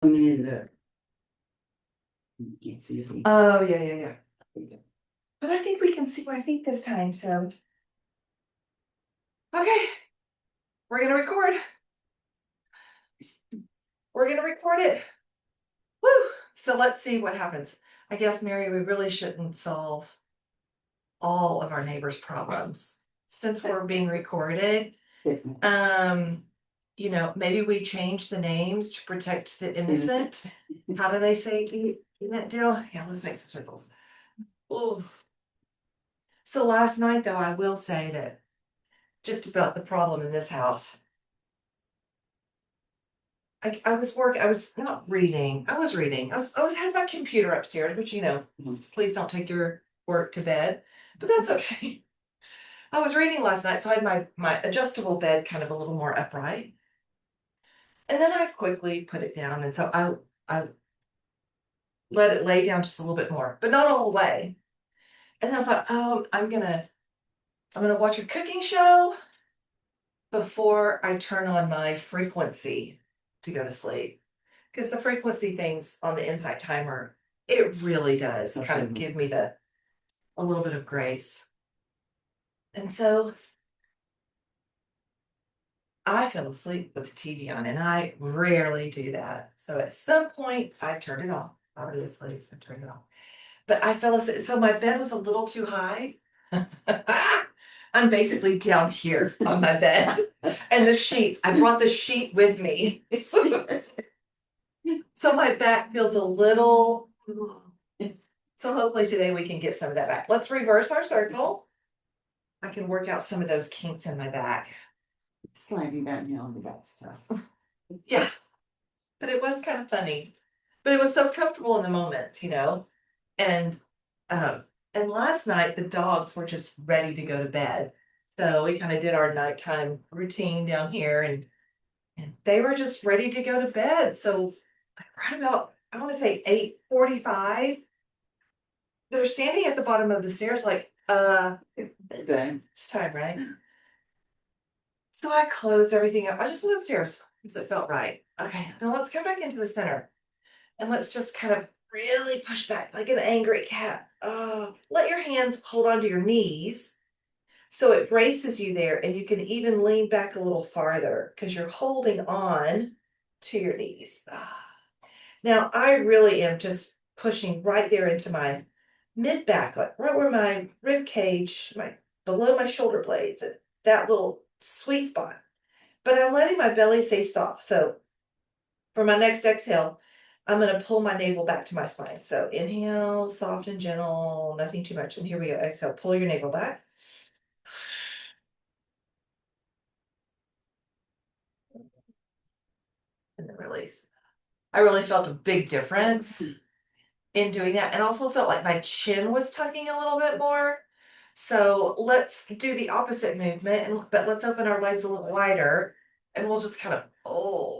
I mean, you can't see it. Oh, yeah. But I think we can see my feet this time, so. Okay, we're gonna record. We're gonna record it. Woo! So let's see what happens. I guess, Mary, we really shouldn't solve all of our neighbors' problems since we're being recorded. Um, maybe we change the names to protect the innocent. How do they say in that deal? Yeah, let's make some circles. Ooh. So last night, though, I will say that just about the problem in this house. I was working, I was not reading, I was reading. I had my computer upstairs, which, please don't take your work to bed, but that's okay. I was reading last night, so I had my adjustable bed kind of a little more upright. And then I quickly put it down, and so I let it lay down just a little bit more, but not all the way. And then I thought, oh, I'm gonna watch a cooking show before I turn on my frequency to go to sleep. Because the frequency things on the Insight timer, it really does kind of give me a little bit of grace. And so I fell asleep with the TV on, and I rarely do that. So at some point, I turned it off. Obviously, I turned it off. But I fell asleep. So my bed was a little too high. I'm basically down here on my bed. And the sheets, I brought the sheet with me. So my back feels a little. So hopefully today we can get some of that back. Let's reverse our circle. I can work out some of those kinks in my back. Sliding down here on the back stuff. Yeah. But it was kind of funny. But it was so comfortable in the moments. And and last night the dogs were just ready to go to bed. So we kind of did our nighttime routine down here and they were just ready to go to bed. So right about I want to say 8:45, they're standing at the bottom of the stairs like, it's time, right? So I closed everything up. I just went upstairs because it felt right. Okay, now let's come back into the center and let's just kind of really push back like an angry cat. Let your hands hold onto your knees so it braces you there and you can even lean back a little farther because you're holding on to your knees. Now I really am just pushing right there into my mid back, like right where my rib cage, my below my shoulder blades, that little sweet spot. But I'm letting my belly stay soft. So for my next exhale, I'm going to pull my navel back to my spine. So inhale, soft and gentle, nothing too much. And here we go. Exhale, pull your navel back. And then release. I really felt a big difference in doing that and also felt like my chin was tucking a little bit more. So let's do the opposite movement, but let's open our legs a little wider and we'll just kind of, oh.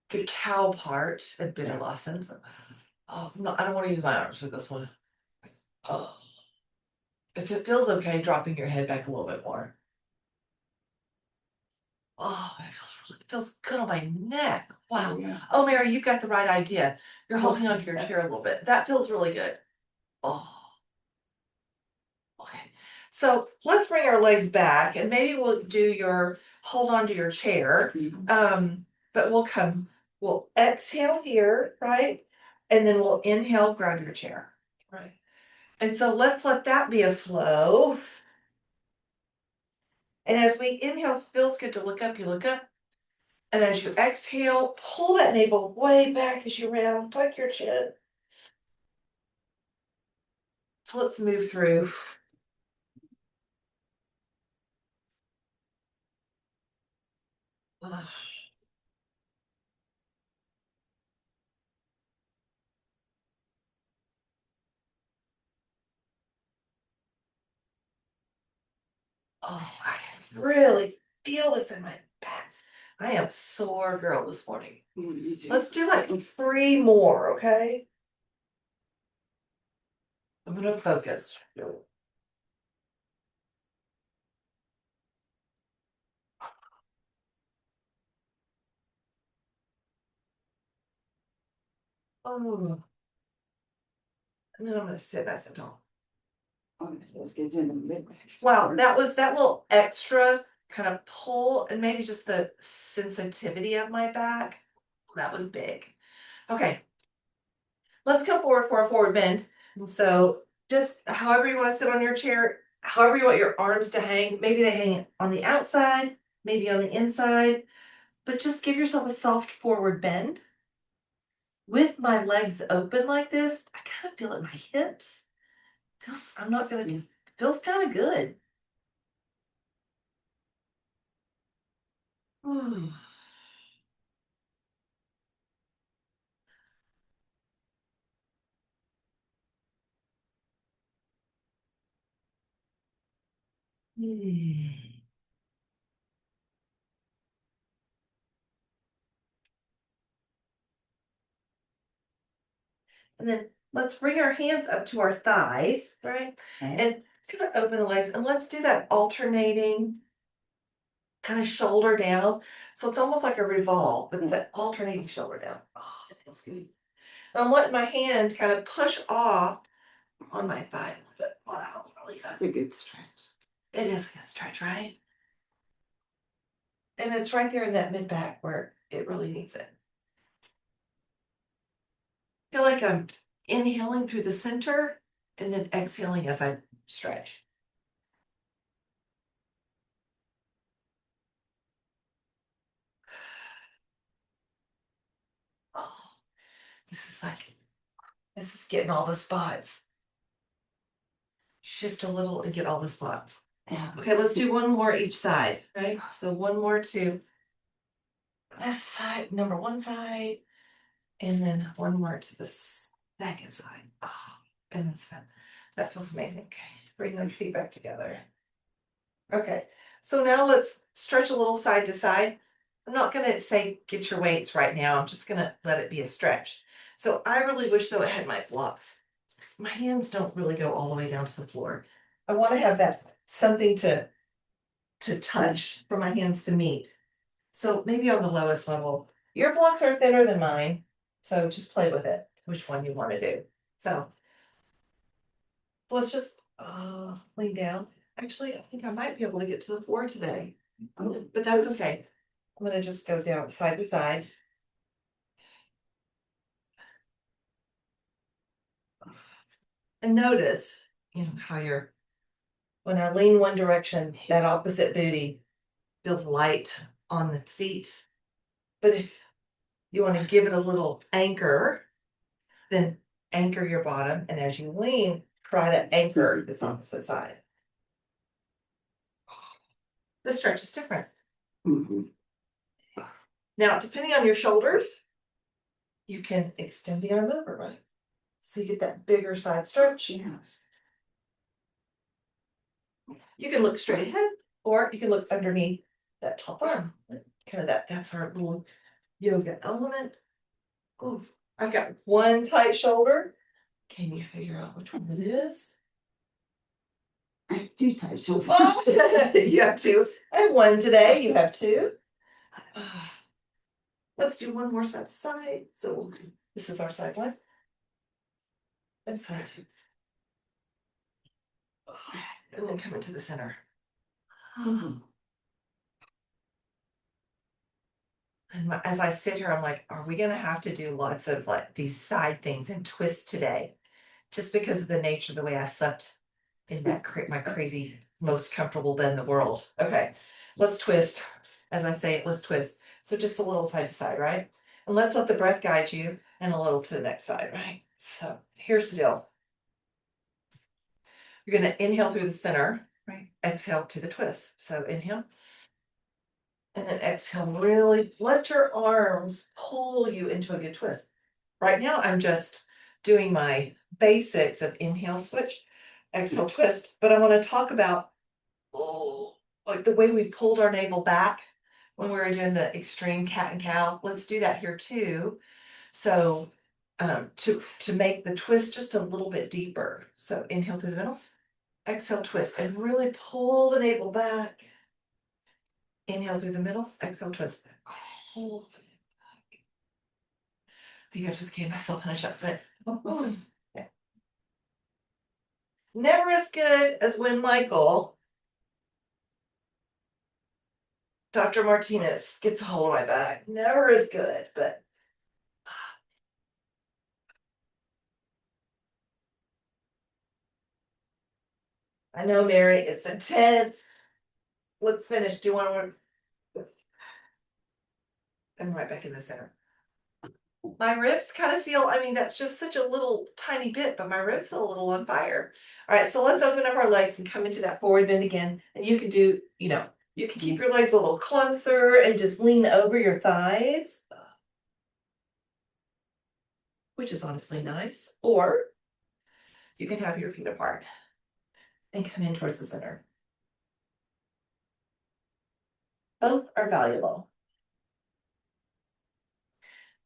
The cow part had been a lesson. So, oh, no, I don't want to use my arms for this one. Oh, if it feels okay, dropping your head back a little bit more. Oh, it feels good on my neck. Wow. Yeah. Oh, Mary, you've got the right idea. You're holding onto your chair a little bit. That feels really good. Oh, okay. So let's bring our legs back and maybe we'll do your hold on to your chair. But we'll exhale here, right? And then we'll inhale, grab your chair. Right. And so let's let that be a flow. And as we inhale, feels good to look up, you look up. And as you exhale, pull that navel way back as you round, tuck your chin. So let's move through. Oh, I can really feel this in my back. I am sore girl this morning. Let's do like 3 more, okay? I'm gonna focus. Oh. And then I'm gonna sit nice and tall. Oh, let's get in the mid. Wow, that was that little extra kind of pull and maybe just the sensitivity of my back. That was big. Okay. Let's come forward for a forward bend. And so just however you want to sit on your chair, however you want your arms to hang, maybe they hang on the outside, maybe on the inside, but just give yourself a soft forward bend. With my legs open like this, I kind of feel it in my hips. Feels, I'm not gonna, feels kind of good. And then let's bring our hands up to our thighs, right? Okay. And kind of open the legs and let's do that alternating kind of shoulder down. So it's almost like a revolve, but it's that alternating shoulder down. Oh, that feels good. And I'm letting my hand kind of push off on my thigh a little bit. Wow, that was really That's good. a good stretch. It is a good stretch, right? And it's right there in that mid back where it really needs it. Feel like I'm inhaling through the center and then exhaling as I stretch. Oh, this is getting all the spots. Shift a little and get all the spots. Yeah. Okay, let's do one more each side, right? So one more to this side, number one side, and then one more to the second side. Oh, and that's fun. That feels amazing. Okay, bring those feet back together. Okay, so now let's stretch a little side to side. I'm not gonna say get your weights right now. I'm just gonna let it be a stretch. So I really wish though I had my blocks. My hands don't really go all the way down to the floor. I want to have that something to touch for my hands to meet. So maybe on the lowest level. Your blocks are thinner than mine, so just play with it. Which one you want to do. So let's just lean down. Actually, I think I might be able to get to the floor today, but that's okay. I'm gonna just go down side to side. And notice, how you're, when I lean one direction, that opposite booty feels light on the seat. But if you want to give it a little anchor, then anchor your bottom. And as you lean, try to anchor this opposite side. The stretch is different. Mhm. Now, depending on your shoulders, you can extend the arm over, right? So you get that bigger side stretch. Yes. You can look straight ahead, or you can look underneath that top arm. Kind of that's our little yoga element. Oh, I've got one tight shoulder. Can you figure out which one it is? I have two tight shoulders. Oh, you have two. I have one today. You have two. Let's do one more side to side. So this is our side one. And side two. And then come into the center. Mhm. And as I sit here, I'm like, are we gonna have to do lots of like these side things and twists today? Just because of the nature of the way I slept in that my crazy, most comfortable bed in the world. Okay, let's twist. As I say it, let's twist. So just a little side to side, right? And let's let the breath guide you and a little to the next side, right? So here's the deal. You're gonna inhale through the center, right? Exhale to the twist. So inhale. And then exhale, really let your arms pull you into a good twist. Right now, I'm just doing my basics of inhale, switch, exhale, twist, but I want to talk about like the way we pulled our navel back when we were doing the extreme cat and cow. Let's do that here too. So to make the twist just a little bit deeper. So inhale through the middle, exhale, twist, and really pull the navel back. Inhale through the middle, exhale, twist. Hold it back. think I just gave myself an adjustment. Okay. Never as good as when Michael, Dr. Martinez, gets a hold of my back. Never as good, but I know, Mary, it's intense. Let's finish. Do you want to? I'm right back in the center. My ribs kind of feel, I mean, that's just such a little tiny bit, but my ribs feel a little on fire. All right, so let's open up our legs and come into that forward bend again. And you can do, you can keep your legs a little closer and just lean over your thighs, which is honestly nice. Or you can have your feet apart and come in towards the center. Both are valuable.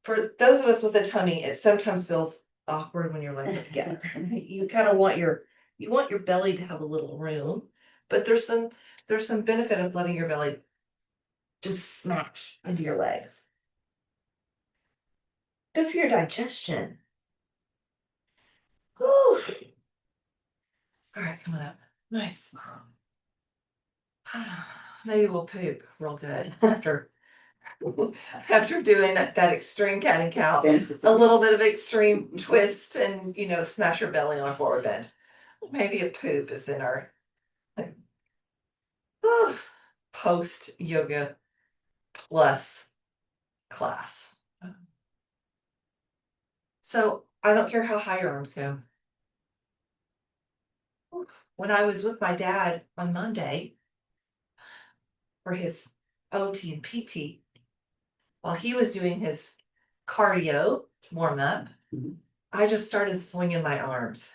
For those of us with a tummy, it sometimes feels awkward when your legs are together. You kind of want your belly to have a little room, but there's some benefit of letting your belly just smash into your legs. Good for your digestion. Whew. All right, coming up. Nice. Maybe we'll poop real good after doing that extreme cat and cow. A little bit of extreme twist and smash your belly on a forward bend. Maybe a poop is in our post yoga plus class. So I don't care how high your arms go. When I was with my dad on Monday for his OT and PT, while he was doing his cardio warm up, I just started swinging my arms.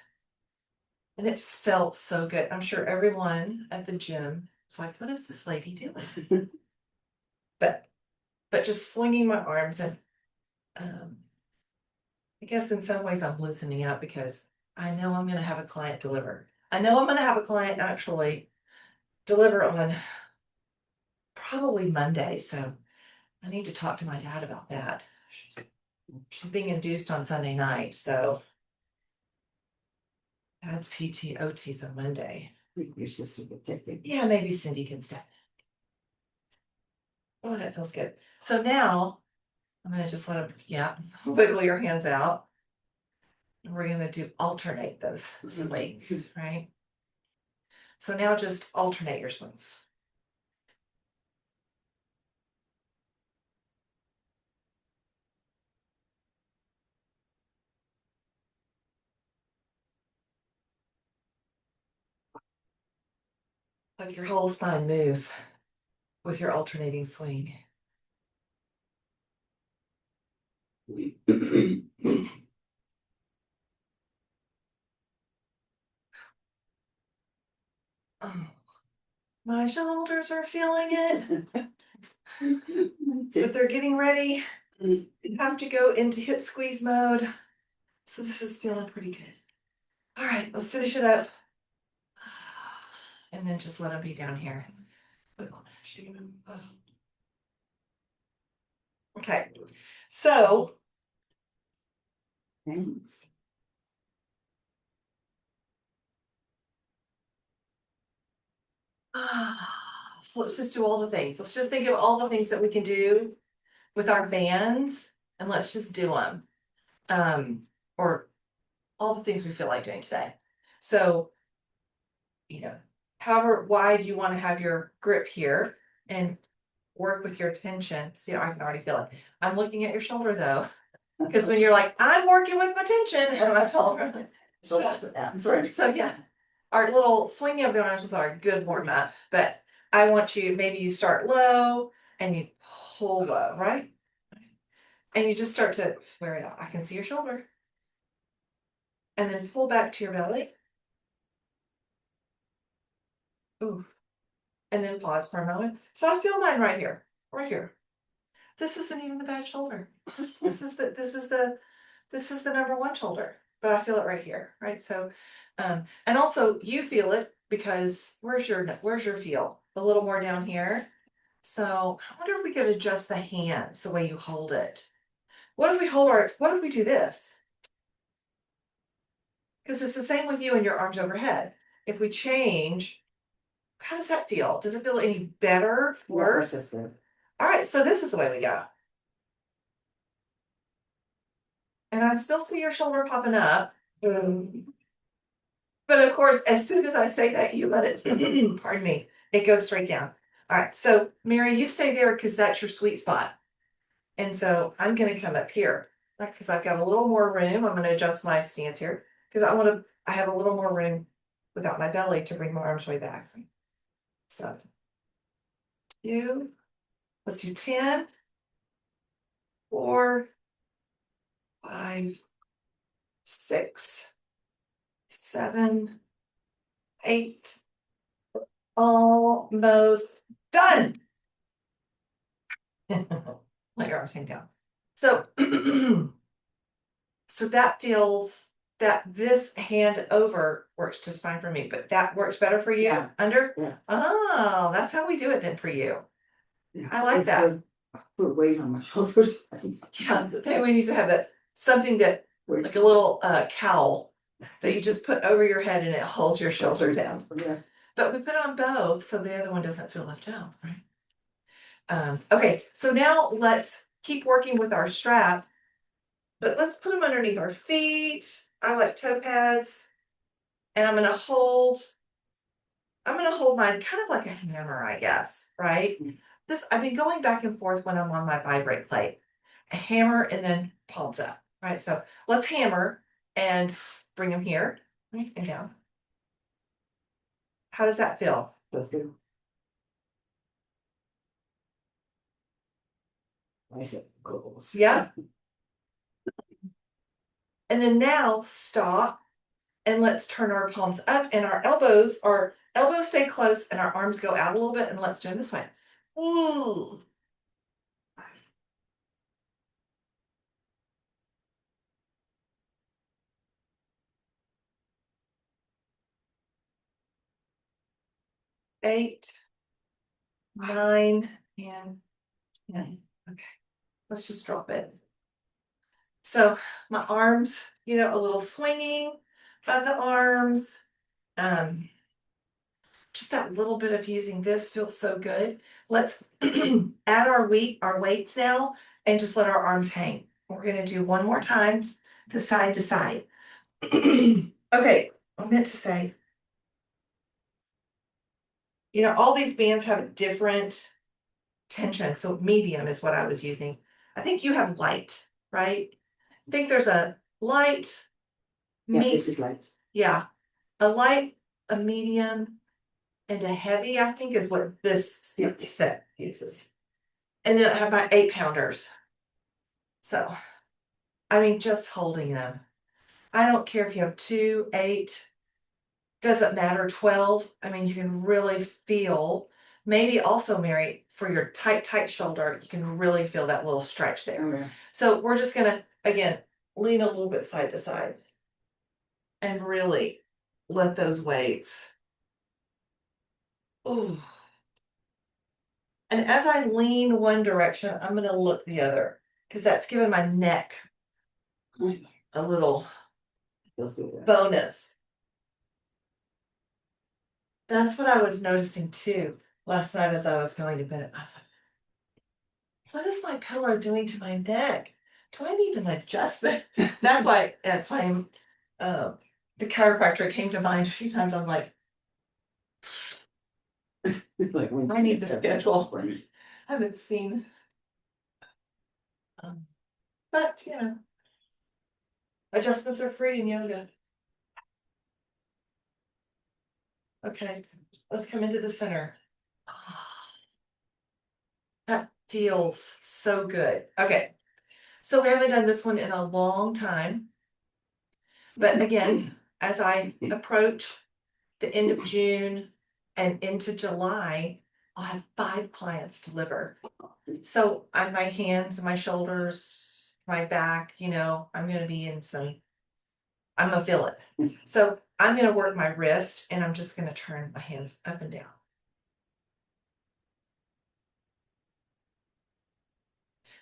And it felt so good. I'm sure everyone at the gym was like, what is this lady doing? but just swinging my arms and I guess in some ways I'm loosening up because I know I'm going to have a client deliver. I know I'm going to have a client actually deliver on probably Monday. So I need to talk to my dad about that. She's being induced on Sunday night. So that's PT OTs on Monday. Your sister could take it. Yeah, maybe Cindy can step in. Oh, that feels good. So now I'm going to just let him, wiggle your hands out. We're going to alternate those swings, right? So now just alternate your swings. Like your whole spine moves with your alternating swing. Oh, my shoulders are feeling it, but they're getting ready. You have to go into hip squeeze mode. So this is feeling pretty good. All right, let's finish it up. And then just let them be down here. Okay, so Thanks. so let's just do all the things. Let's just think of all the things that we can do with our bands and let's just do them. Or all the things we feel like doing today. So, however wide you want to have your grip here and work with your tension. See, I can already feel it. I'm looking at your shoulder though. Because when you're like, I'm working with my tension and my shoulder. So yeah, our little swinging of the arms was our good warm up. But I want you, maybe you start low and you pull low, right? And you just start to wear it out. I can see your shoulder. And then pull back to your belly. Ooh. And then pause for a moment. So I feel mine right here. This isn't even the bad shoulder. This is the number one shoulder, but I feel it right here, right? So, and also you feel it because where's your feel? A little more down here. So I wonder if we could adjust the hands the way you hold it. what if we do this? Because it's the same with you and your arms overhead. If we change, how does that feel? Does it feel any better, worse? That's good. All right, so this is the way we go. And I still see your shoulder popping up. But of course, as soon as I say that, you let it, pardon me, it goes straight down. All right, so Mary, you stay there because that's your sweet spot. And so I'm gonna come up here, because I've got a little more room. I'm gonna adjust my stance here, because I have a little more room without my belly to bring my arms way back. So, let's do 10, 4, 5, 6, 7, 8, almost done. Let your arms hang down. So, so that feels that this hand over works just fine for me, but that works better for you Yeah. under? Yeah. Oh, that's how we do it then for you. Yeah. I like that. Put weight on my shoulders. Yeah, maybe we need to have that something that like a little cowl that you just put over your head and it holds your shoulder down. Yeah. But we put it on both so the other one doesn't feel left out, right? Okay, so now let's keep working with our strap, but let's put them underneath our feet. I like toe pads, and I'm gonna hold mine kind of like a hammer, I guess, right? I've been going back and forth when I'm on my vibrate plate. A hammer and then palms up, right? So let's hammer and bring them here, right, and down. How does that feel? That's good. Bicep goals. Yeah. And then now stop and let's turn our palms up and our elbows stay close and our arms go out a little bit, and let's do it this way. Ooh. 8, 9, and 10. Okay, let's just drop it. So my arms, a little swinging of the arms. Just that little bit of using this feels so good. Let's add our weights now and just let our arms hang. We're gonna do one more time, the side to side. Okay, I meant to say, all these bands have a different tension. So medium is what I was using. I think you have light, right? I think there's a light, Yeah, this is light. yeah, a light, a medium, and a heavy, I think is what this set uses. And then I have my 8-pounders. So, I mean, just holding them. I don't care if you have 2, 8, doesn't matter, 12. I mean, you can really feel, maybe also, Mary, for your tight shoulder, you can really feel that little stretch there. Oh, yeah. So we're just gonna, again, lean a little bit side to side and really let those weights. Ooh. And as I lean one direction, I'm gonna look the other, because that's giving my neck a little Feels good. bonus. That's what I was noticing too last night as I was going to bed. I was like, what is my pillow doing to my neck? Do I need an adjustment? That's why the chiropractor came to mind a few times. I'm like, Like I need the schedule. I haven't seen. But adjustments are free in yoga. Okay, let's come into the center. That feels so good. Okay, so we haven't done this one in a long time. But again, as I approach the end of June and into July, I'll have 5 clients deliver. So on my hands, my shoulders, my back, I'm going to be I'm going to feel it. So I'm going to work my wrist and I'm just going to turn my hands up and down.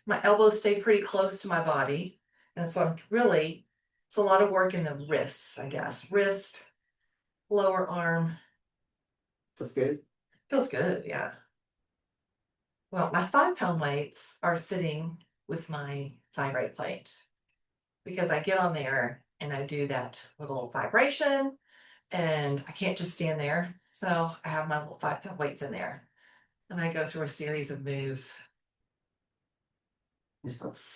my elbows stay pretty close to my body. And so I'm really, it's a lot of work in the wrists, I guess. Wrist, lower arm. That's good. Feels good, yeah. Well, my 5 pound weights are sitting with my vibrate plate because I get on there and I do that little vibration and I can't just stand there. So I have my little 5 pound weights in there and I go through a series of moves. It helps.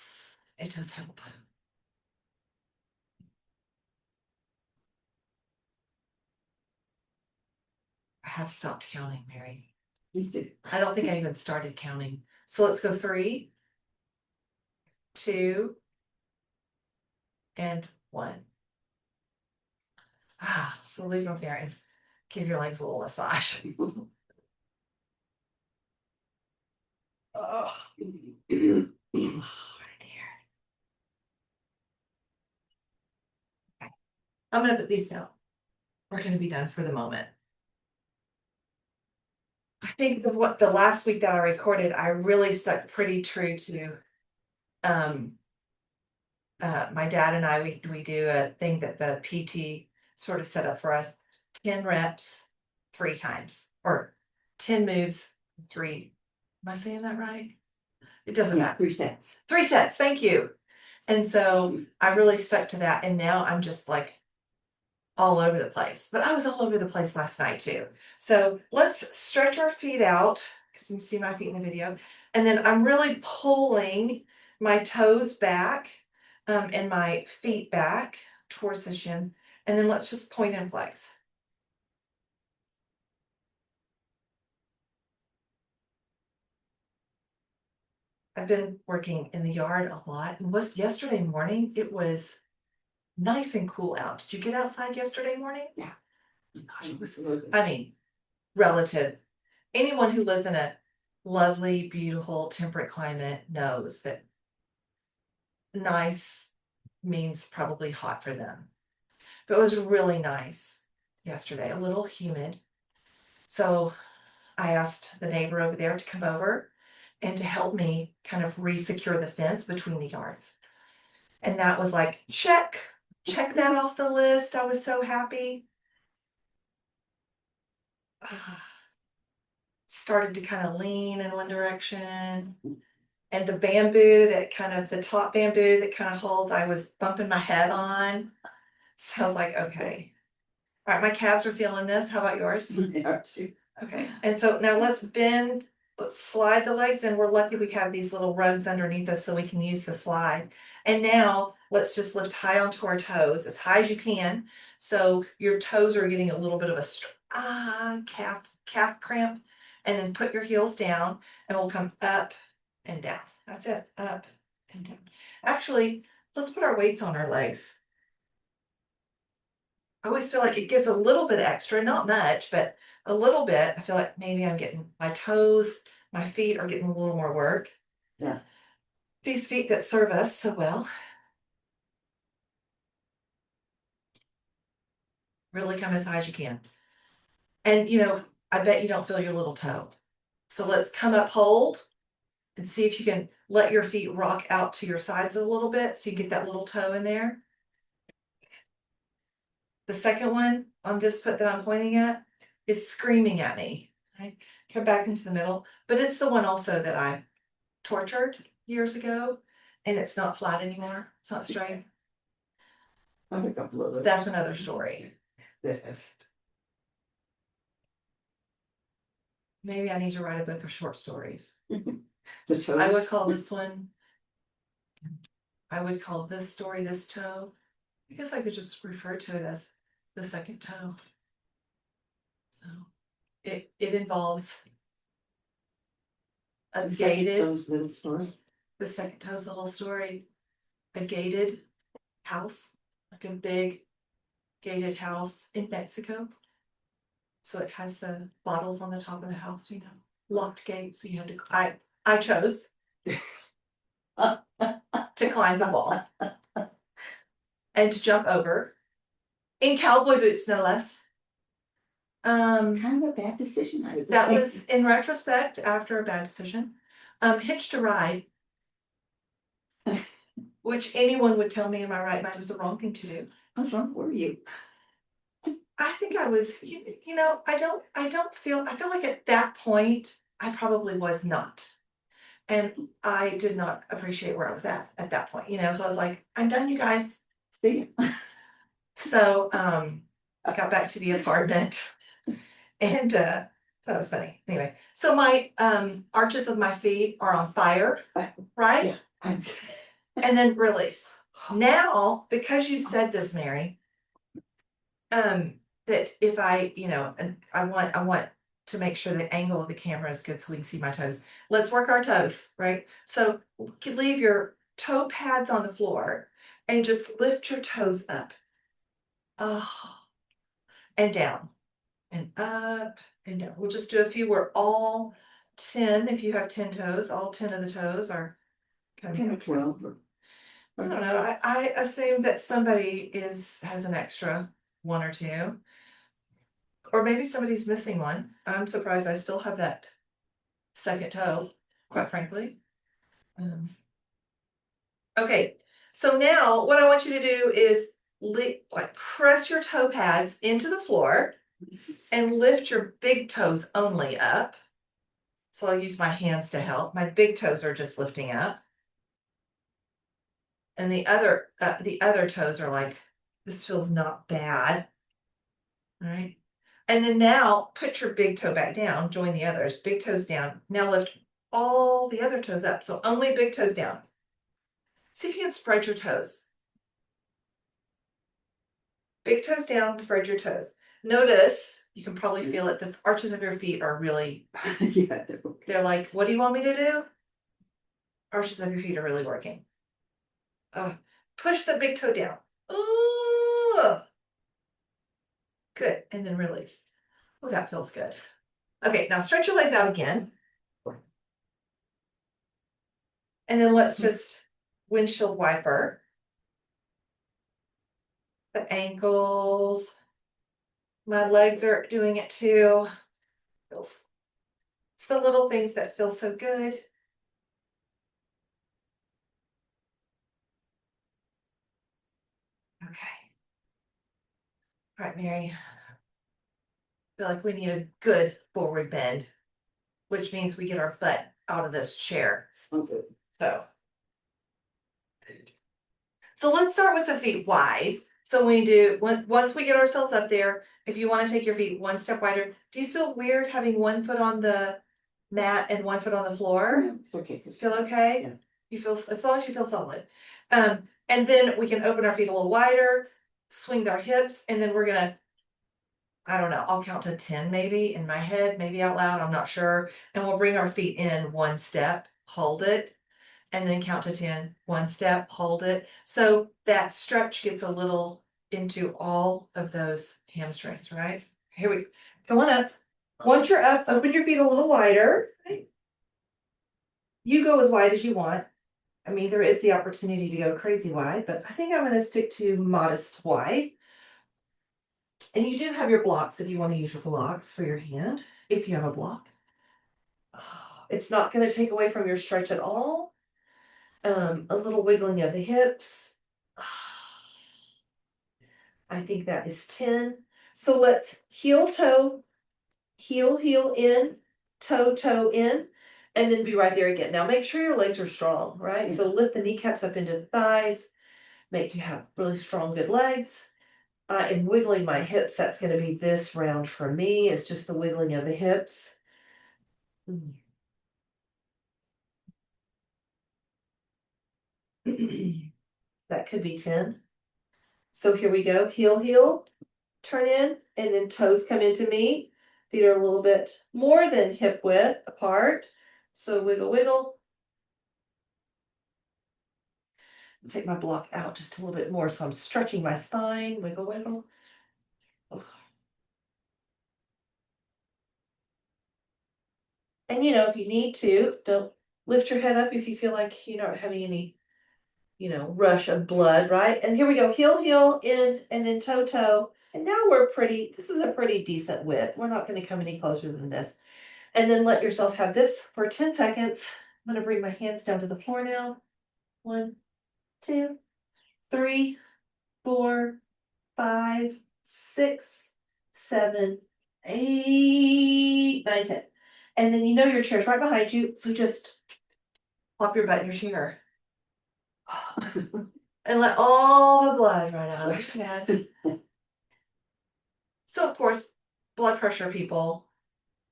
It does help. I have stopped counting, Mary. Me too. I don't think I even started counting. So let's go 3, 2, and 1. So leave them there and give your legs a little massage. Oh, right there. Okay. I'm gonna put these down. We're gonna be done for the moment. I think what the last week that I recorded, I really stuck pretty true to my dad and I, we do a thing that the PT sort of set up for us. 10 reps 3 times or 10 moves 3. Am I saying that right? It doesn't Yeah, matter. 3 sets. 3 sets, thank you. And so I really stuck to that. And now I'm just like all over the place. But I was all over the place last night too. So let's stretch our feet out because you can see my feet in the video. And then I'm really pulling my toes back and my feet back towards the shin. And then let's just point and flex. I've been working in the yard a lot. And was yesterday morning, it was nice and cool out. Did you get outside yesterday morning? Yeah. Gosh, it was, Good. I mean, relative. Anyone who lives in a lovely, beautiful, temperate climate knows that nice means probably hot for them. But it was really nice yesterday, a little humid. So I asked the neighbor over there to come over and to help me kind of re-secure the fence between the yards. And that was like, check that off the list. I was so happy. Started to kind of lean in one direction. And the bamboo that kind of, the top bamboo that kind of holds, I was bumping my head on. So I was like, okay. All right, my calves are feeling this. How about yours? They are too. Okay, and so now let's bend, let's slide the legs in. We're lucky we have these little rugs underneath us so we can use the slide. And now let's just lift high onto our toes, as high as you can. So your toes are getting a little bit of a calf cramp. And then put your heels down and we'll come up and down. That's it, up and down. Actually, let's put our weights on our legs. I always feel like it gives a little bit extra, not much, but a little bit. I feel like maybe I'm getting my toes, my feet are getting a little more work. Yeah. These feet that serve us so well. Really come as high as you can. And I bet you don't feel your little toe. So let's come up, hold, and see if you can let your feet rock out to your sides a little bit so you get that little toe in there. The second one on this foot that I'm pointing at is screaming at me. Right? Come back into the middle, but it's the one also that I tortured years ago, and it's not flat anymore. It's not straight. I have a couple of those. That's another story. Maybe I need to write a book of short stories. The toes. I would call this one, I would call this story this toe. I guess I could just refer to it as the second toe. So it involves a The second gated, toes little story. the second toe's little story, a gated house, like a big gated house in Mexico. So it has the bottles on the top of the house, locked gate. So you had to, I chose to climb the wall and to jump over in cowboy boots, no less. Kind of a bad decision, I would That say. was in retrospect after a bad decision. Hitched a ride. which anyone would tell me in my right mind was the wrong thing to do. How drunk were you? I think I was, you know, I feel like at that point, I probably was not. And I did not appreciate where I was at that point, you know, so I was like, I'm done, you guys. See? So, I got back to the apartment and, that was funny. Anyway, so my, arches of my feet are on fire, right? Yeah. I'm- And then release. Now, because you said this, Mary, that if I, you know, and I want to make sure the angle of the camera is good so we can see my toes. Let's work our toes, right? So you can leave your toe pads on the floor and just lift your toes up. Oh, and down and up and down. We'll just do a few where all 10, if you have 10 toes, all 10 of the toes are 10 or 12 or. I don't know. I assume that somebody has an extra one or two. Or maybe somebody's missing one. I'm surprised I still have that second toe, quite frankly. Okay, so now what I want you to do is like press your toe pads into the floor and lift your big toes only up. So I'll use my hands to help. My big toes are just lifting up. And the other toes are like, this feels not bad. All right. And then now put your big toe back down, join the others, big toes down. Now lift all the other toes up. So only big toes down. See if you can spread your toes. Big toes down, spread your toes. Notice, you can probably feel it, the arches of your feet are really, Yeah. they're like, what do you want me to do? Arches of your feet are really working. Push the big toe down. Ooh. Good, and then release. Oh, that feels good. Okay, now stretch your legs out again. And then let's just windshield wiper. The ankles. My legs are doing it too. It's the little things that feel so good. Okay. All right, Mary. I feel like we need a good forward bend, which means we get our butt out of this chair. Okay. So let's start with the feet wide. So we do, once we get ourselves up there, if you want to take your feet one step wider, do you feel weird having one foot on the mat and one foot on the floor? Yeah, it's okay. Feel okay? Yeah. You feel, as long as you feel solid. And then we can open our feet a little wider, swing our hips, and then we're gonna, I don't know, I'll count to 10 maybe in my head, maybe out loud, I'm not sure. And we'll bring our feet in one step, hold it, and then count to 10, one step, hold it. So that stretch gets a little into all of those hamstrings, right? Here we come on up. Once you're up, open your feet a little wider. Right? You go as wide as you want. I mean, there is the opportunity to go crazy wide, but I think I'm going to stick to modest wide. And you do have your blocks if you want to use your blocks for your hand, if you have a block. It's not going to take away from your stretch at all. A little wiggling of the hips. I think that is 10. So let's heel toe, heel in, toe in, and then be right there again. Now make sure your legs are strong, right? Yeah. So lift the kneecaps up into the thighs, make you have really strong, good legs. I am wiggling my hips. That's going to be this round for me. It's just the wiggling of the hips. That could be 10. So here we go. Heel, turn in, and then toes come into me. Feet are a little bit more than hip width apart. So wiggle. Take my block out just a little bit more. So I'm stretching my spine. Wiggle. And you know, if you need to, don't lift your head up if you feel like you're not having any, rush of blood, right? And here we go. Heel in, and then toe. And now this is a pretty decent width. We're not going to come any closer than this. And then let yourself have this for 10 seconds. I'm going to bring my hands down to the floor now. 1, 2, 3, 4, 5, 6, 7, 8, 9, 10. And then you know your chair's right behind you, so just plop your butt in your chair. And let all the blood run out of your head. So of course, blood pressure people,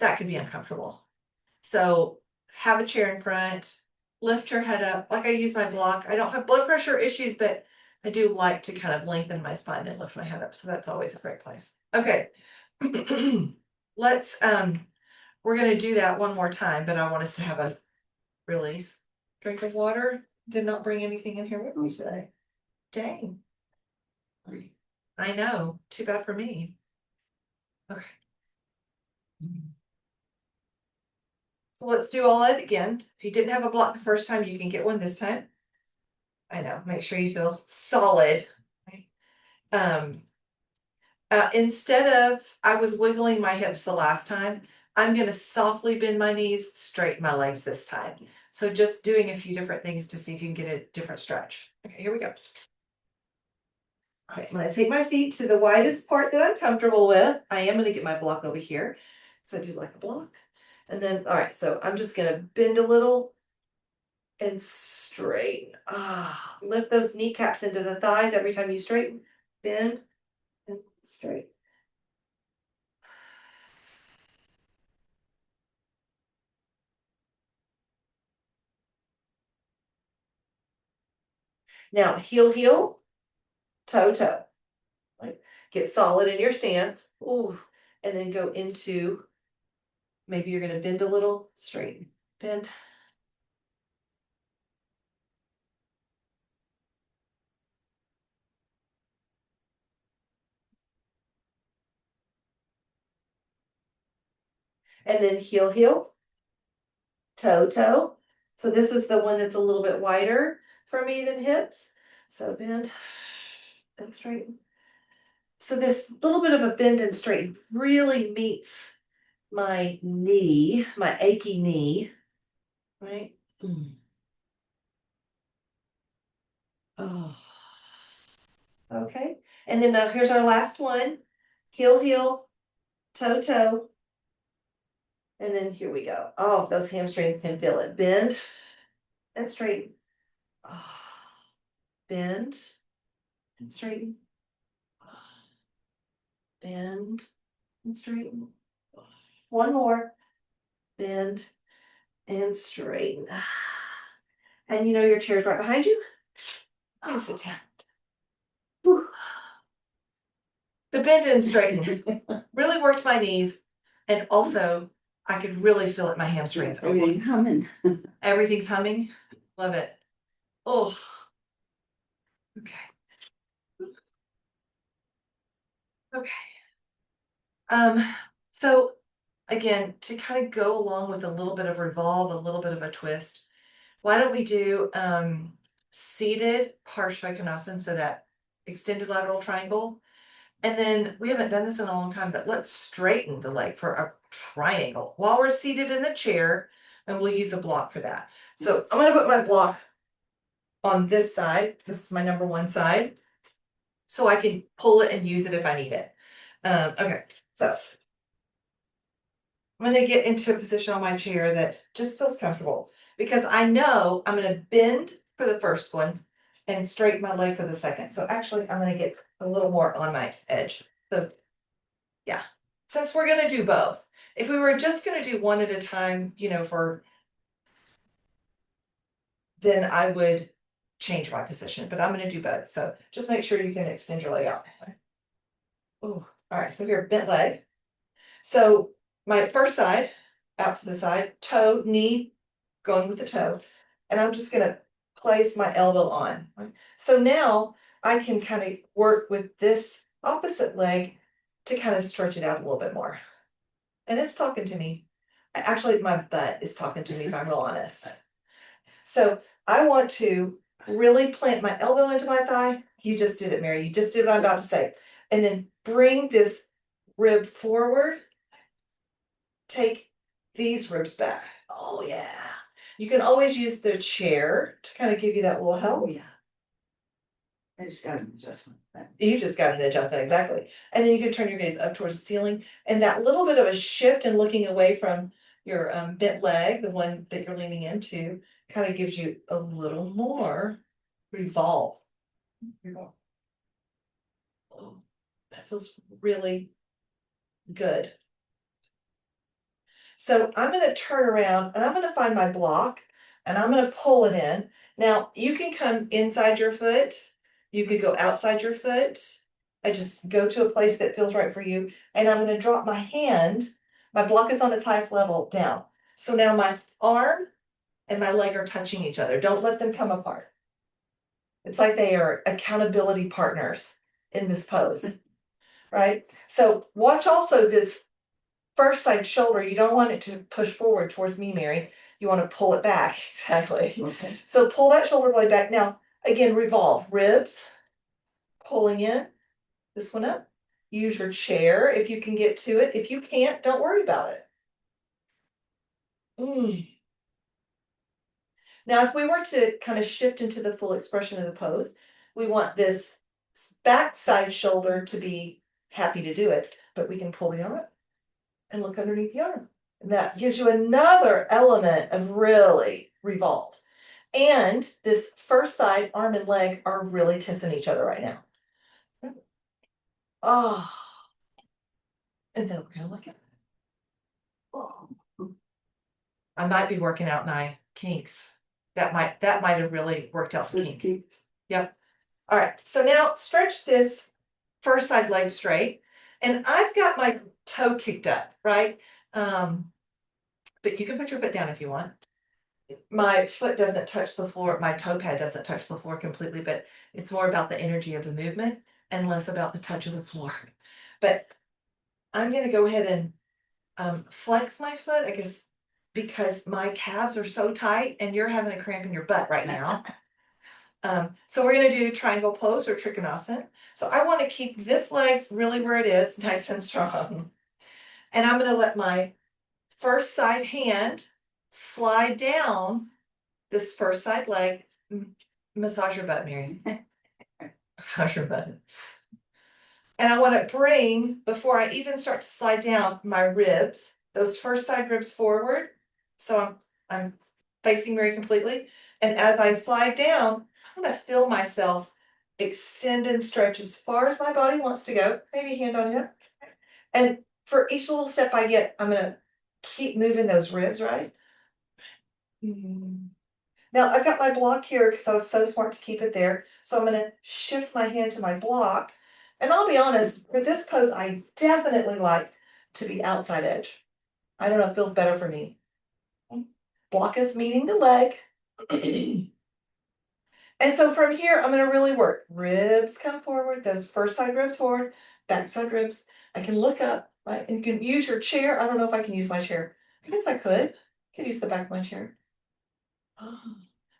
that can be uncomfortable. So have a chair in front, lift your head up. Like I use my block. I don't have blood pressure issues, but I do like to kind of lengthen my spine and lift my head up. So that's always a great place. Okay. Let's we're gonna do that one more time, but I want us to have a release. Drink of water. Did not bring anything in here with me today. Dang. I know. Too bad for me. Okay. So let's do all that again. If you didn't have a block the first time, you can get one this time. I know, make sure you feel solid. Okay. Instead of, I was wiggling my hips the last time, I'm gonna softly bend my knees, straighten my legs this time. So just doing a few different things to see if you can get a different stretch. Okay, here we go. Okay, I'm gonna take my feet to the widest part that I'm comfortable with. I am gonna get my block over here, because I do like a block. And then, all right, so I'm just gonna bend a little and straighten. Lift those kneecaps into the thighs every time you straighten. Bend and straighten. Now, heel, heel, toe, toe. Right? Get solid in your stance. Ooh, and then go into, maybe you're gonna bend a little, straighten, bend. And then heel, heel, toe, toe. So this is the one that's a little bit wider for me than hips. So bend and straighten. So this little bit of a bend and straighten really meets my knee, my achy knee, right? Oh, okay. And then now here's our last one. Heel, heel, toe, toe. And then here we go. Oh, those hamstrings can feel it. Bend and straighten. Oh, bend and straighten. Bend and straighten. One more. Bend and straighten. And you know your chair's right behind you. Oh, sit down. Whew. The bend and straighten really worked my knees, and also I could really feel it in my hamstrings. Everything's humming. Everything's humming. Love it. Oh, okay. Okay. So again, to kind of go along with a little bit of revolve, a little bit of a twist, why don't we do seated Parsvakonasana, so that extended lateral triangle. And then we haven't done this in a long time, but let's straighten the leg for a triangle while we're seated in the chair, and we'll use a block for that. So I'm gonna put my block on this side. This is my number one side, so I can pull it and use it if I need it. Okay, so I'm gonna get into a position on my chair that just feels comfortable, because I know I'm gonna bend for the first one and straighten my leg for the second. So actually, I'm gonna get a little more on my edge. So yeah, since we're gonna do both. If we were just gonna do one at a time, then I would change my position, but I'm gonna do both. So just make sure you can extend your leg out. Oh, all right, so here, bent leg. So my first side, out to the side, toe, knee, going with the toe. And I'm just gonna place my elbow on. Right? So now I can kind of work with this opposite leg to kind of stretch it out a little bit more. And it's talking to me. Actually, my butt is talking to me, if I'm real honest. So I want to really plant my elbow into my thigh. You just did it, Mary. You just did what I'm about to say. And then bring this rib forward. Take these ribs back. Oh, yeah. You can always use the chair to kind of give you that little help. Yeah. I just got an adjustment. You just got an adjustment, exactly. And then you can turn your gaze up towards the ceiling, and that little bit of a shift and looking away from your bent leg, the one that you're leaning into, kind of gives you a little more revolve. Oh, that feels really good. So I'm gonna turn around and I'm gonna find my block and I'm gonna pull it in. Now, you can come inside your foot, you could go outside your foot. I just go to a place that feels right for you, and I'm gonna drop my hand. My block is on its highest level down. So now my arm and my leg are touching each other. Don't let them come apart. It's like they are accountability partners in this pose, right? So watch also this first side shoulder. You don't want it to push forward towards me, Mary. You want to pull it back, exactly. Okay. So pull that shoulder blade back. Now, again, revolve, ribs, pulling in, this one up. Use your chair if you can get to it. If you can't, don't worry about it. Now, if we were to kind of shift into the full expression of the pose, we want this back side shoulder to be happy to do it, but we can pull the arm up and look underneath the arm. And that gives you another element of really revolved. And this first side, arm and leg, are really kissing each other right now. Oh. And then we're gonna look at it. Oh. I might be working out my kinks. That might have really worked out the kinks. Yep. All right. So now stretch this first side leg straight. And I've got my toe kicked up, right? But you can put your foot down if you want. My foot doesn't touch the floor, my toe pad doesn't touch the floor completely, but it's more about the energy of the movement and less about the touch of the floor. But I'm gonna go ahead and flex my foot, I guess, because my calves are so tight and you're having a cramp in your butt right now. So we're gonna do triangle pose or trikonasana. So I want to keep this leg really where it is, nice and strong. And I'm gonna let my first side hand slide down this first side leg. Massage your butt, Mary. Massage your butt. And I want to bring, before I even start to slide down, my ribs, those first side ribs forward. So I'm facing Mary completely. And as I slide down, I'm gonna feel myself extend and stretch as far as my body wants to go. Maybe hand on hip. And for each little step I get, I'm gonna keep moving those ribs, right? Now I've got my block here because I was so smart to keep it there. So I'm gonna shift my hand to my block. And I'll be honest, for this pose, I definitely like to be outside edge. I don't know, it feels better for me. Block is meeting the leg. And so from here, I'm gonna really work. Ribs come forward, those first side ribs forward, back side ribs. I can look up, right? And you can use your chair. I don't know if I can use my chair. I guess I could. Use the back of my chair.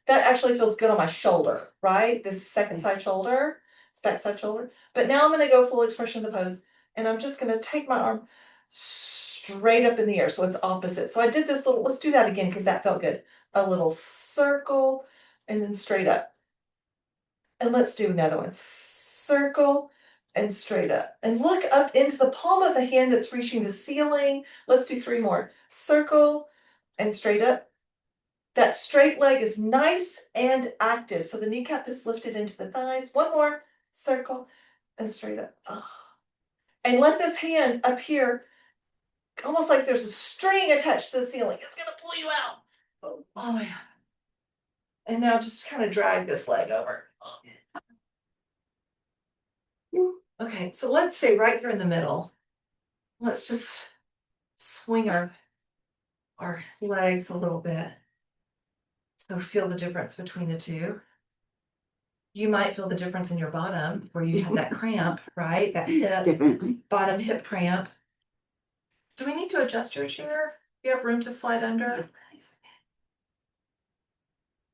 That actually feels good on my shoulder, right? This second side shoulder, it's back side shoulder. But now I'm gonna go full expression of the pose. And I'm just gonna take my arm straight up in the air. So it's opposite. So I did this little, let's do that again because that felt good. A little circle and then straight up. And let's do another one. Circle and straight up. And look up into the palm of the hand that's reaching the ceiling. Let's do 3 more. Circle and straight up. That straight leg is nice and active. So the kneecap is lifted into the thighs. 1 more. Circle and straight up. Oh. And let this hand up here, almost like there's a string attached to the ceiling. It's gonna pull you out. Oh yeah. And now just kind of drag this leg over. Okay, so let's stay right here in the middle. Let's just swing our legs a little bit. So feel the difference between the two. You might feel the difference in your bottom where you had that cramp, right? That hip, Definitely. bottom hip cramp. Do we need to adjust your chair? Do you have room to slide under?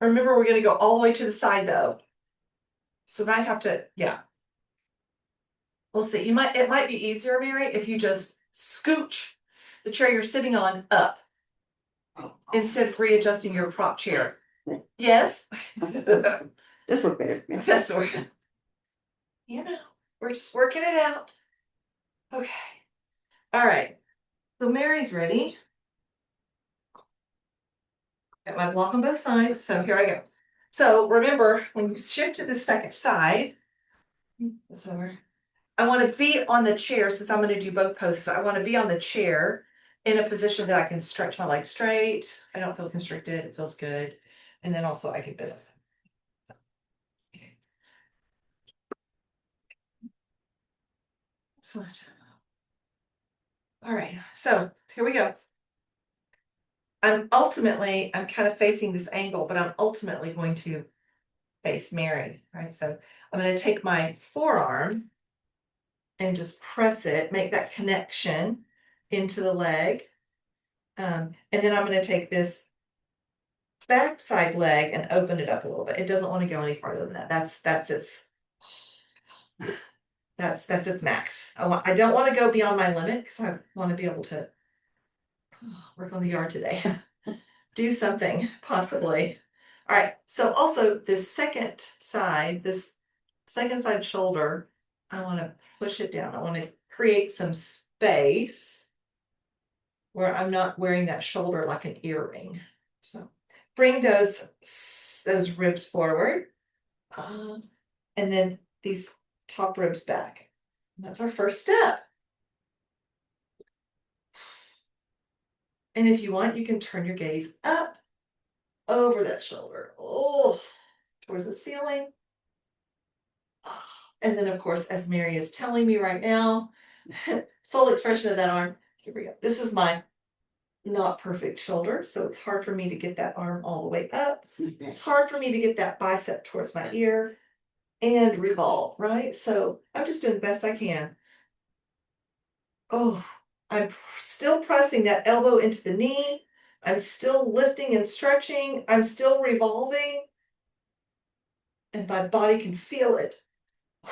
Remember, we're gonna go all the way to the side though. So we might have to, yeah. We'll see. It might be easier, Mary, if you just scooch the chair you're sitting on up instead of readjusting your prop chair. Yes? This worked better. Yeah. That's okay. You know, we're just working it out. Okay. All right. So Mary's ready. Got my block on both sides. So here I go. So remember, when you shift to the second side, this over. I want to be on the chair since I'm going to do both poses. I want to be on the chair in a position that I can stretch my legs straight. I don't feel constricted. It feels good. And then also I can bend them. Okay. Excellent. All right. So here we go. I'm kind of facing this angle, but I'm ultimately going to face Mary, right? So I'm going to take my forearm and just press it, make that connection into the leg. And then I'm going to take this backside leg and open it up a little bit. It doesn't want to go any farther than that. That's its max. I don't want to go beyond my limit because I want to be able to work on the yard today. Do something, possibly. All right, so also this second side shoulder, I want to push it down. I want to create some space where I'm not wearing that shoulder like an earring. So bring those ribs forward, and then these top ribs back. That's our first step. And if you want, you can turn your gaze up over that shoulder, towards the ceiling. And then, of course, as Mary is telling me right now, full expression of that arm. Here we go. This is my not perfect shoulder, so it's hard for me to get that arm all the way up. It's hard for me to get that bicep towards my ear and revolve, right? So I'm just doing the best I can. Oh, I'm still pressing that elbow into the knee. I'm still lifting and stretching. I'm still revolving. And my body can feel it. I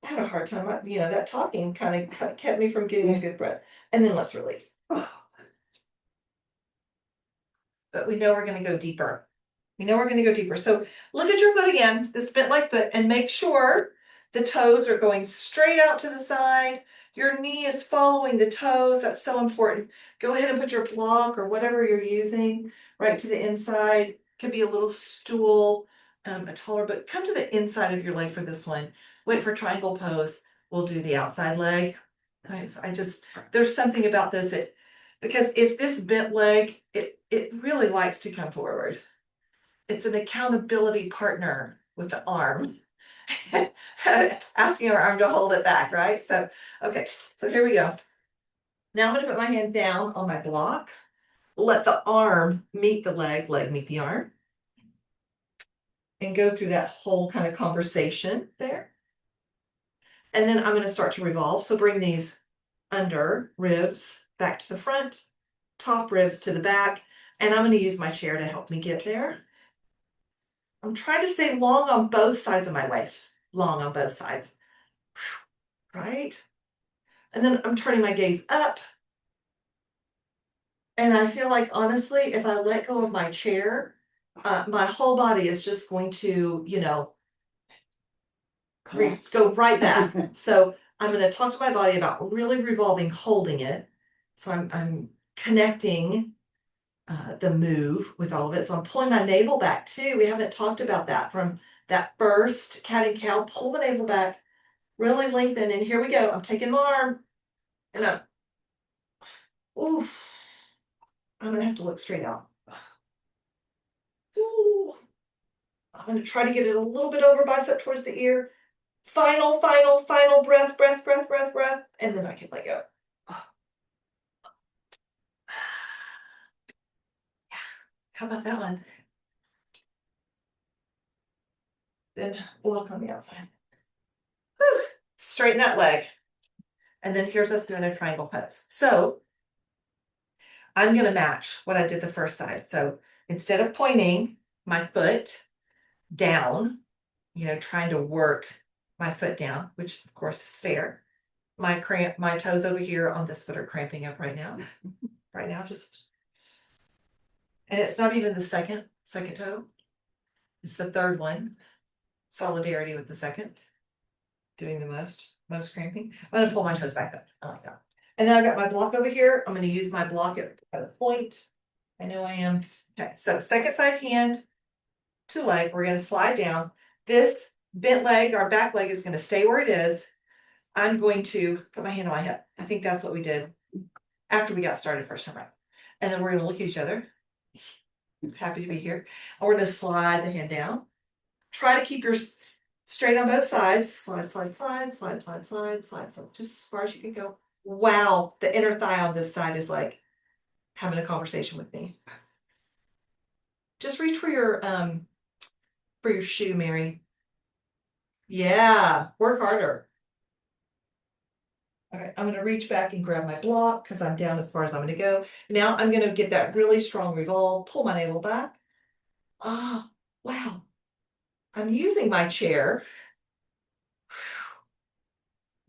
had a hard time, that talking kind of kept me from getting a good breath. And then let's release. But we know we're going to go deeper. We know we're going to go deeper. So look at your foot again, this bent like foot, and make sure the toes are going straight out to the side. Your knee is following the toes. That's so important. Go ahead and put your block or whatever you're using right to the inside. It could be a little stool, a taller, but come to the inside of your leg for this one. Wait for triangle pose. We'll do the outside leg. There's something about this, because if this bent leg, it really likes to come forward. It's an accountability partner with the arm. Asking our arm to hold it back, right? So, okay, so here we go. Now I'm going to put my hand down on my block. Let the arm meet the leg meet the arm. And go through that whole kind of conversation there. And then I'm going to start to revolve. So bring these under ribs back to the front, top ribs to the back. And I'm going to use my chair to help me get there. I'm trying to stay long on both sides of my waist. Long on both sides. Right? And then I'm turning my gaze up. And I feel like, honestly, if I let go of my chair, my whole body is just going to, go right back. So I'm going to talk to my body about really revolving, holding it. So I'm connecting the move with all of it. So I'm pulling my navel back too. We haven't talked about that from that first cat and cow. Pull the navel back, really lengthen, and here we go. I'm taking my arm, and I'm gonna have to look straight out. Ooh. I'm gonna try to get it a little bit over bicep towards the ear. Final breath, and then I can let go. How about that one? Then block on the outside. Whew. Straighten that leg. And then here's us doing a triangle pose. So I'm going to match what I did the first side. So instead of pointing my foot down, trying to work my foot down, which of course is fair. My toes over here on this foot are cramping up right now. Right now, and it's not even the second toe. It's the third one. solidarity with the second. Doing the most cramping. I'm gonna pull my toes back up. I like that. And then I've got my block over here. I'm gonna use my block at a point. I know I am. Okay, so second side hand to leg, we're gonna slide down. This bent leg, our back leg is gonna stay where it is. I'm going to put my hand on my hip. I think that's what we did after we got started first time, right? And then we're gonna look at each other. Happy to be here. And we're gonna slide the hand down. Try to keep your straight on both sides. Slide, slide, slide, slide, slide, slide, slide, slide, just as far as you can go. Wow, the inner thigh on this side is like having a conversation with me. Just reach for your shoe, Mary. Yeah, work harder. Okay, I'm gonna reach back and grab my block because I'm down as far as I'm gonna go. Now I'm gonna get that really strong revolve, pull my navel back. Ah, wow. I'm using my chair.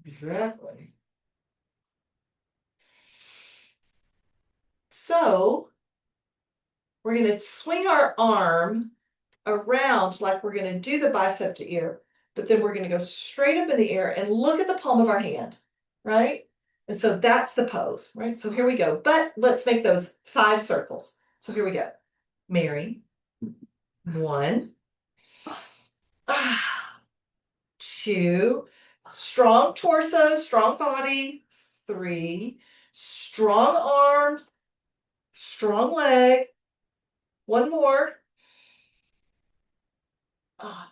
Exactly. So we're gonna swing our arm around like we're gonna do the bicep to ear, but then we're gonna go straight up in the air and look at the palm of our hand, right? And so that's the pose, right? So here we go. But let's make those 5 circles. So here we go. Mary. 1. 2. Strong torso, strong body. 3. Strong arm, strong leg. 1 more.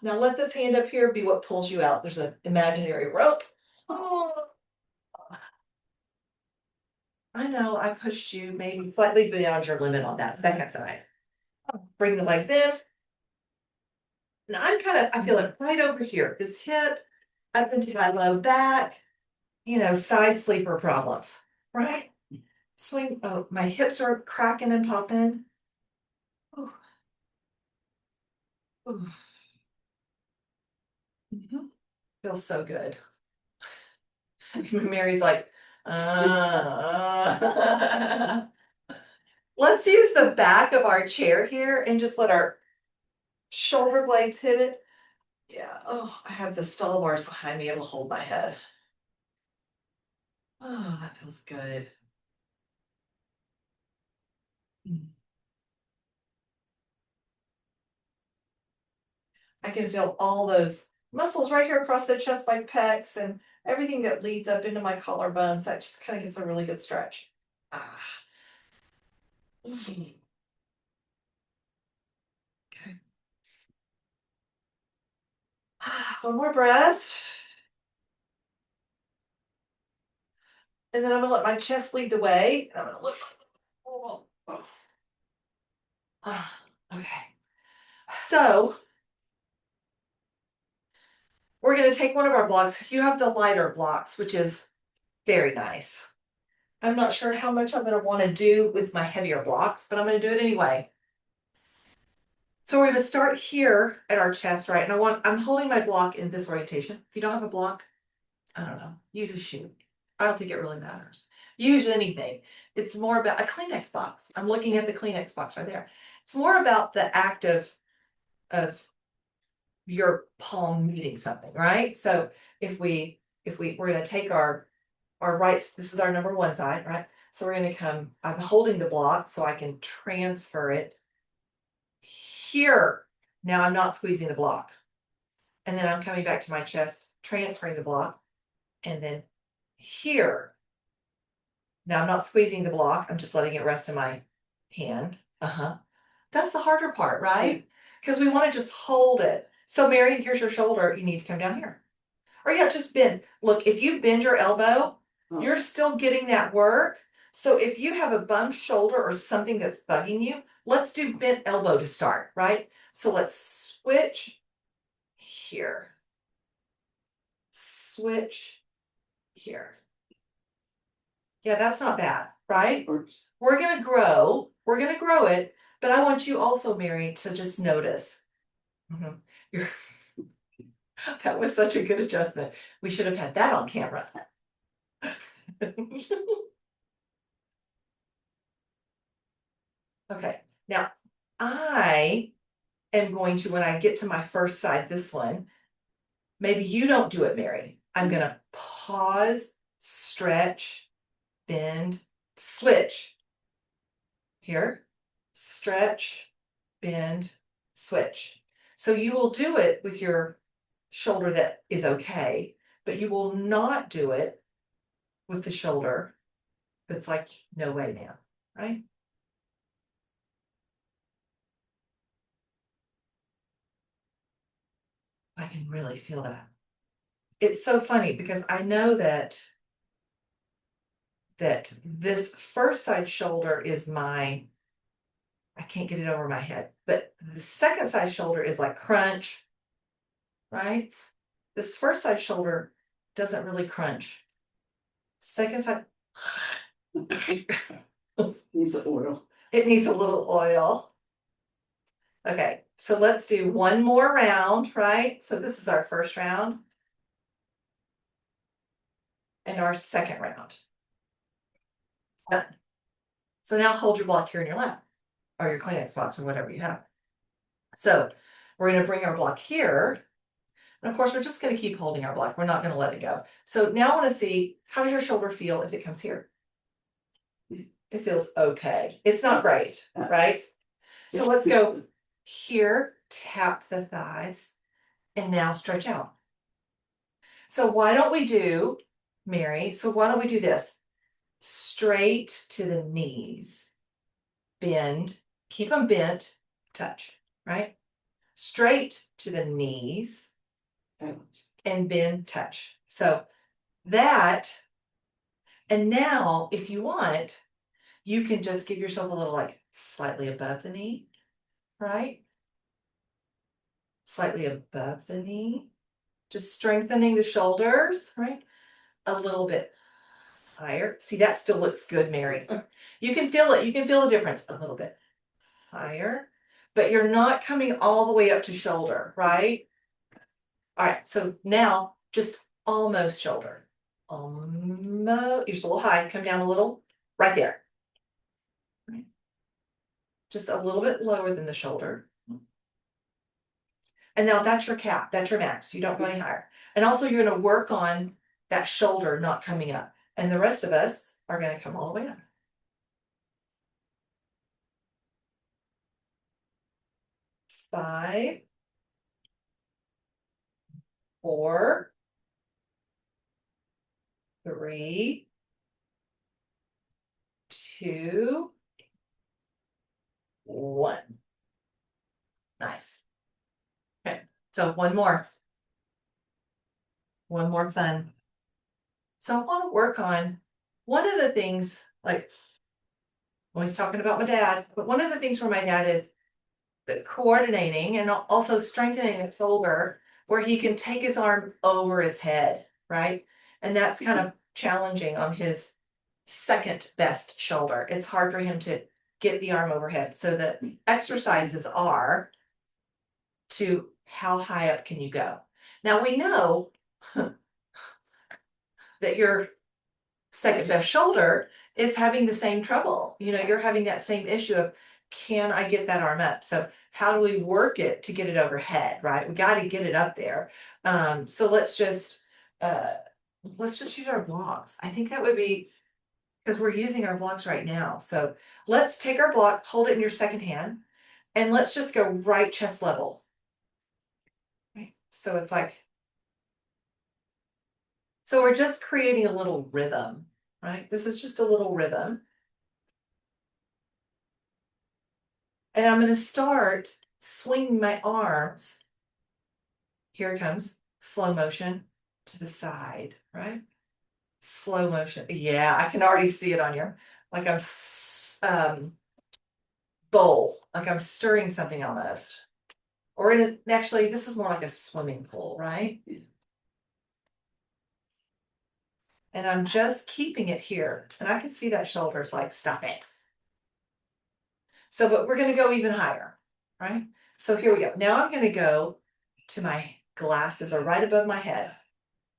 Now let this hand up here be what pulls you out. There's an imaginary rope. Oh, I know I pushed you maybe slightly beyond your limit on that second side. Bring the legs in. And I feel it right over here. This hip up into my low back, side sleeper problems, right? Swing. Oh, my hips are cracking and popping. Ooh. Ooh. Mhm. Feels so good. Mary's like, Let's use the back of our chair here and just let our shoulder blades hit it. Yeah. Oh, I have the stall bars behind me. It'll hold my head. Oh, that feels good. I can feel all those muscles right here across the chest, my pecs, and everything that leads up into my collarbones. That just kind of gets a really good stretch. Ah. Okay. One more breath. And then I'm gonna let my chest lead the way. And I'm gonna lift. Oh, oh. Okay. So we're gonna take one of our blocks. You have the lighter blocks, which is very nice. I'm not sure how much I'm gonna want to do with my heavier blocks, but I'm gonna do it anyway. So we're gonna start here at our chest, right? And I'm holding my block in this orientation. If you don't have a block, I don't know, use a shoe. I don't think it really matters. Use anything. It's more about a Kleenex box. I'm looking at the Kleenex box right there. It's more about the act of your palm meeting something, right? So we're gonna take our right, this is our number 1 side, right? So we're gonna come, I'm holding the block so I can transfer it here. Now I'm not squeezing the block. And then I'm coming back to my chest, transferring the block, and then here. Now I'm not squeezing the block, I'm just letting it rest in my hand. That's the harder part, right? Because we want to just hold it. So Mary, here's your shoulder, you need to come down here. Or yeah, just bend. Look, if you bend your elbow, you're still getting that work. So if you have a bum shoulder or something that's bugging you, let's do bent elbow to start, right? So let's switch here. Switch here. Yeah, that's not bad, right? We're gonna grow it, but I want you also, Mary, to just notice. You're that was such a good adjustment. We should have had that on camera. Okay, now I am going to, when I get to my first side, this one, Maybe you don't do it, Mary. I'm gonna pause, stretch, bend, switch. Here, stretch, bend, switch. So you will do it with your shoulder that is okay, but you will not do it with the shoulder that's like, no way, man, right? I can really feel that. It's so funny because I know that this first side shoulder is my, I can't get it over my head, but the second side shoulder is like crunch, right? This first side shoulder doesn't really crunch. Second side, Needs oil. it needs a little oil. Okay, so let's do one more round, right? So this is our first round. And our second round. Done. So now hold your block here in your lap, or your Kleenex box, or whatever you have. So we're gonna bring our block here. And of course, we're just gonna keep holding our block. We're not gonna let it go. So now I wanna see, how does your shoulder feel if it comes here? It feels okay. It's not great, right? So let's go here, tap the thighs, and now stretch out. So why don't we do, Mary, so why don't we do this? Straight to the knees, bend, keep them bent, touch, right? Straight to the knees and bend, touch. So that, and now if you want, you can just give yourself a little like slightly above the knee, right? Slightly above the knee, just strengthening the shoulders, right? A little bit higher. See, that still looks good, Mary. You can feel it. You can feel the difference a little bit higher, but you're not coming all the way up to shoulder, right? All right, so now just almost shoulder. Almost, you're still a little high, come down a little, right there. Right. Just a little bit lower than the shoulder. And now that's your cap, that's your max. You don't go any higher. And also you're gonna work on that shoulder not coming up. And the rest of us are gonna come all the way up. 5, 4, 3, 2, 1. Nice. Okay, so one more. One more fun. So I want to work on one of the things, like always talking about my dad, but one of the things for my dad is the coordinating and also strengthening his shoulder where he can take his arm over his head, right? And that's kind of challenging on his second best shoulder. It's hard for him to get the arm overhead. So the exercises are to how high up can you go? Now we know that your second best shoulder is having the same trouble. You know, you're having that same issue of, can I get that arm up? So how do we work it to get it overhead, right? We got to get it up there. So let's just use our blocks. I think that would be, because we're using our blocks right now. So let's take our block, hold it in your second hand, and let's just go right chest level. Right? So it's like, so we're just creating a little rhythm, right? This is just a little rhythm. And I'm going to start swinging my arms. Here it comes, slow motion to the side, right? Slow motion. Yeah, I can already see it on your, like I'm bowl, like I'm stirring something almost. Or actually, this is more like a swimming pool, right? And I'm just keeping it here. And I can see that shoulder's like, stop it. So, but we're gonna go even higher, right? So here we go. Now I'm gonna go to my glasses are right above my head.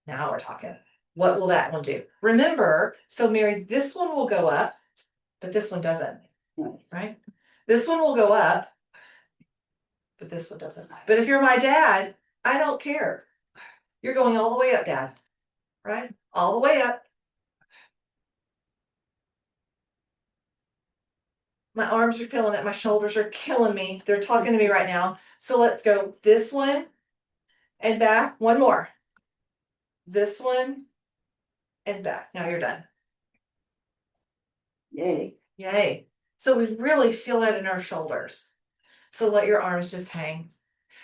Now we're talking. What will that one do? Remember, so Mary, this one will go up, but this one doesn't, right? This one will go up, but this one doesn't. But if you're my dad, I don't care. You're going all the way up, Dad. Right? All the way up. My arms are feeling it. My shoulders are killing me. They're talking to me right now. So let's go this one and back. One more. This one and back. Now you're done. Yay. Yay. So we really feel that in our shoulders. So let your arms just hang.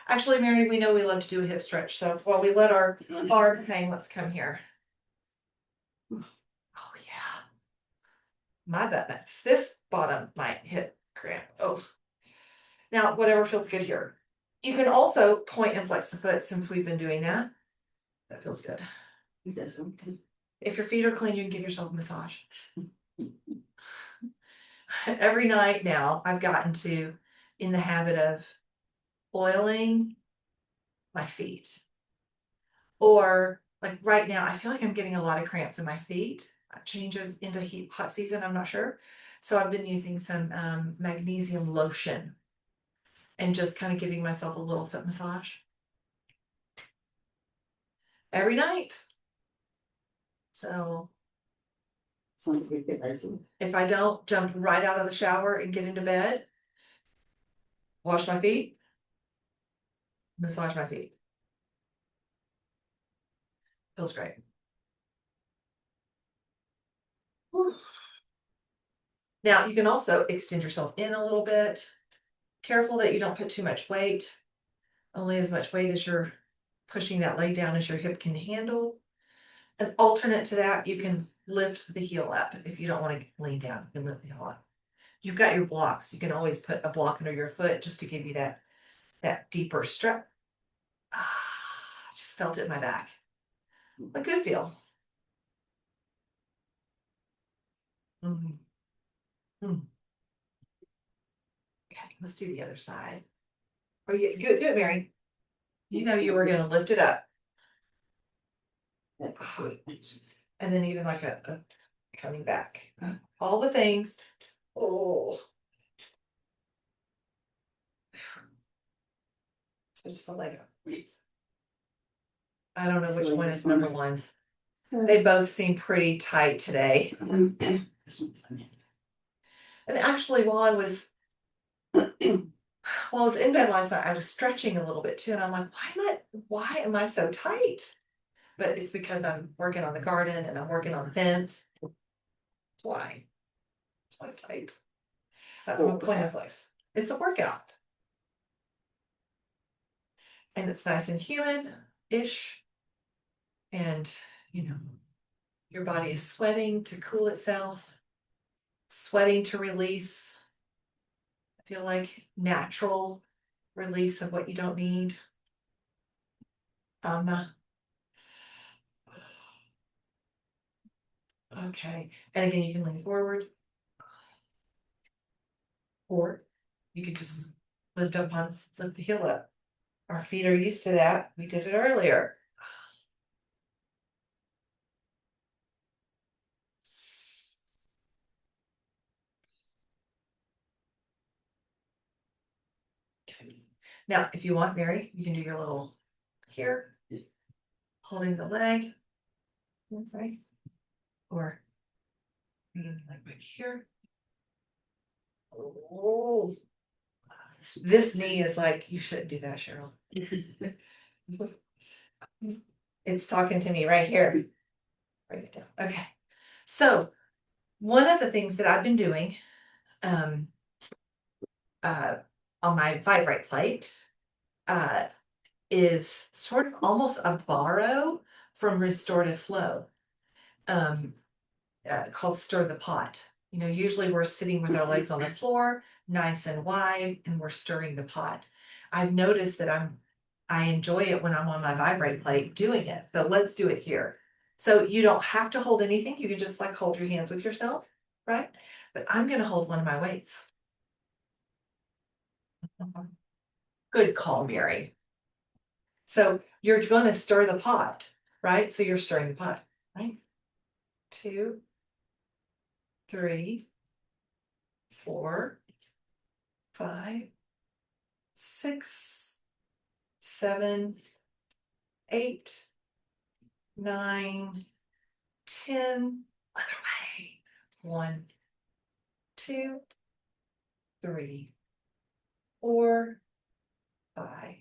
Actually, Mary, we know we love to do a hip stretch. So while we let our arm hang, let's come here. Oh, yeah. My butt nuts. This bottom might hit cramp. Oh. Now, whatever feels good here. You can also point and flex the foot since we've been doing that. That feels good. Is that something? If your feet are clean, you can give yourself a massage. Every night now, I've gotten to in the habit of oiling my feet. Or like right now, I feel like I'm getting a lot of cramps in my feet. A change of into hot season, I'm not sure. So I've been using some magnesium lotion and just kind of giving myself a little foot massage every night. So Sounds like a good idea. if I don't jump right out of the shower and get into bed, wash my feet, massage my feet. Feels great. Whew. Now you can also extend yourself in a little bit. Careful that you don't put too much weight. Only as much weight as you're pushing that leg down as your hip can handle. An alternate to that, you can lift the heel up. If you don't want to lean down, you can lift the heel up. You've got your blocks. You can always put a block under your foot just to give you that deeper stretch. I just felt it in my back. A good feel. Mm-hmm. Mm. Okay, let's do the other side. Oh, yeah, do it, Mary. You know you were going to lift it up. That's it. And then even like a coming back. All the things. Oh. So just the leg up. I don't know which one is number one. They both seem pretty tight today. And actually, while I was in bed last night, I was stretching a little bit too, and I'm like, why am I so tight? But it's because I'm working on the garden and I'm working on the fence. That's why. That's why it's tight. I'm a point of place. It's a workout. And it's nice and humid-ish. And, your body is sweating to cool itself, sweating to release. I feel like natural release of what you don't need. Okay. And again, you can lean forward. Or you could just lift the heel up. Our feet are used to that. We did it earlier. Now, if you want, Mary, you can do your little here, holding the leg, right? Or like right here. Oh, this knee is like, you shouldn't do that, Cheryl. It's talking to me right here. Write it down. Okay. So one of the things that I've been doing on my vibrate plate is sort of almost a borrow from Restorative Flow, called Stir the Pot. Usually we're sitting with our legs on the floor, nice and wide, and we're stirring the pot. I've noticed that I enjoy it when I'm on my vibrate plate doing it. So let's do it here. So you don't have to hold anything. You can just like hold your hands with yourself, right? But I'm going to hold one of my weights. Good call, Mary. So you're going to stir the pot, right? So you're stirring the pot, right? 2, 3, 4, 5, 6, 7, 8, 9, 10, other way. 1, 2, 3, 4, 5,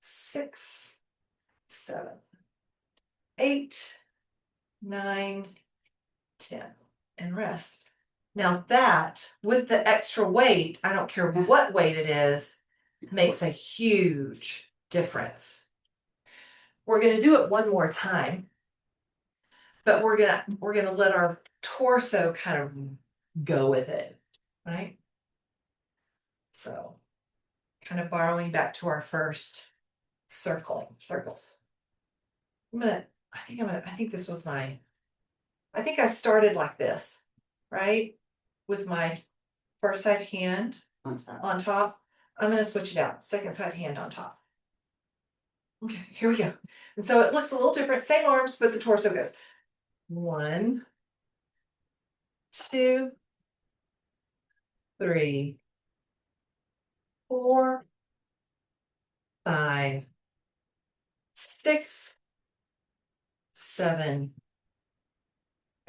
6, 7, 8, 9, 10, and rest. Now that, with the extra weight, I don't care what weight it is, makes a huge difference. We're gonna do it one more time, but we're gonna let our torso kind of go with it, right? So, kind of borrowing back to our first circles. I think this was I think I started like this, right? With my first side hand On top. on top. I'm gonna switch it out, second side hand on top. Okay, here we go. And so it looks a little different, same arms, but the torso goes 1, 2, 3, 4, 5, 6, 7,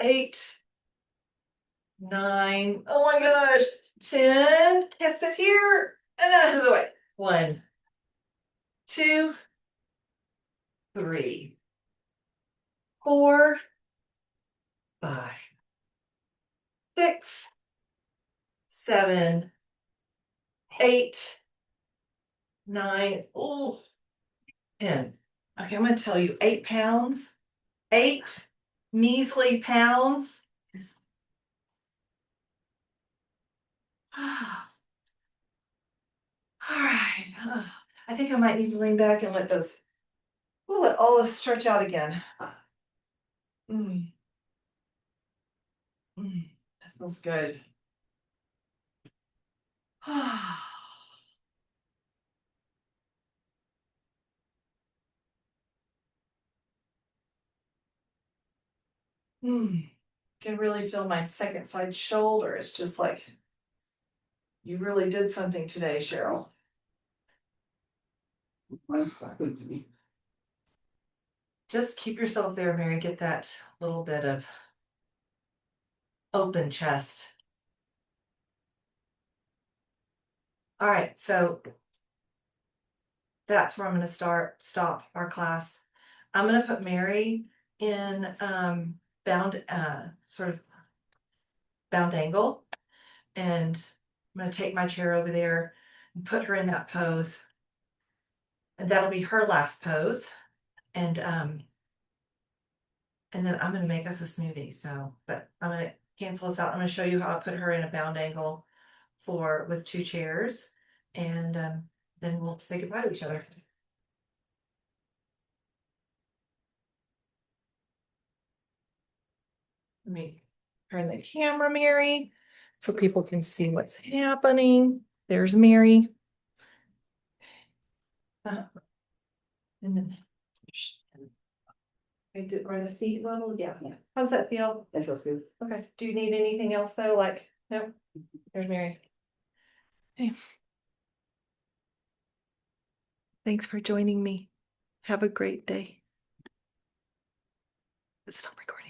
8, 9. Oh my gosh, 10. Can't sit here. And out of the way. 1, 2, 3, 4, 5, 6, 7, 8, 9. Oh, 10. Okay, I'm going to tell you 8 pounds. 8 measly pounds. All right. I think I might need to lean back and we'll let all this stretch out again. Mm. That feels good. Can really feel my second side shoulder. It's just like you really did something today, Cheryl. Mine's not good to me. Just keep yourself there, Mary. Get that little bit of open chest. All right, so that's where I'm going to stop our class. I'm going to put Mary in sort of bound angle, and I'm going to take my chair over there and put her in that pose, and that'll be her last pose. And then I'm going to make us a smoothie. But I'm going to cancel this out. I'm going to show you how I put her in a bound angle with 2 chairs, and then we'll say goodbye to each other. Let me turn the camera, Mary, so people can see what's happening. There's Mary. And then are the feet level? Yeah. How's that feel? That feels good. Okay. Do you need anything else though? Like, no? There's Mary. Hey. Thanks for joining me. Have a great day. Stop recording.